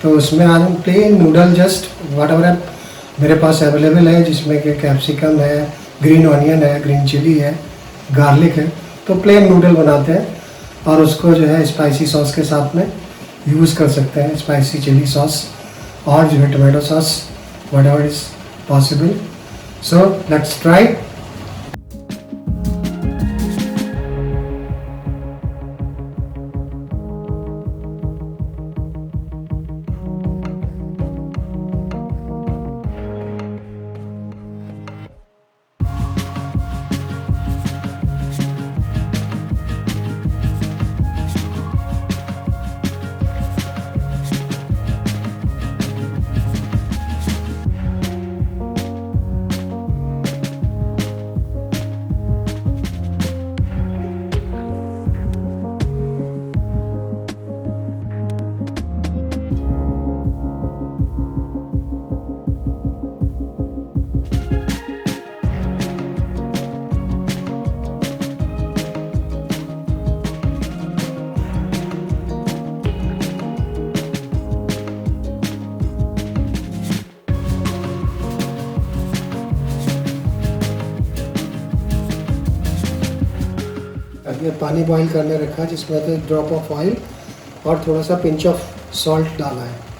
तो उसमें आज हम plain noodle just whatever मेरे पास अवेलेबल है, जिसमें कि कैप्सिकम है, ग्रीन ऑनियन है, ग्रीन चिली है, गार्लिक है। तो प्लेन नूडल बनाते हैं और उसको जो है स्पाइसी सॉस के साथ में यूज़ कर सकते हैं, स्पाइसी चिली सॉस और जो है tomato sauce, what ever is possible. So let's try. ये पानी बॉईल करने रखा है, जिसमें ड्रॉप ऑफ ऑयल और थोड़ा सा पिंच ऑफ सॉल्ट डाला है।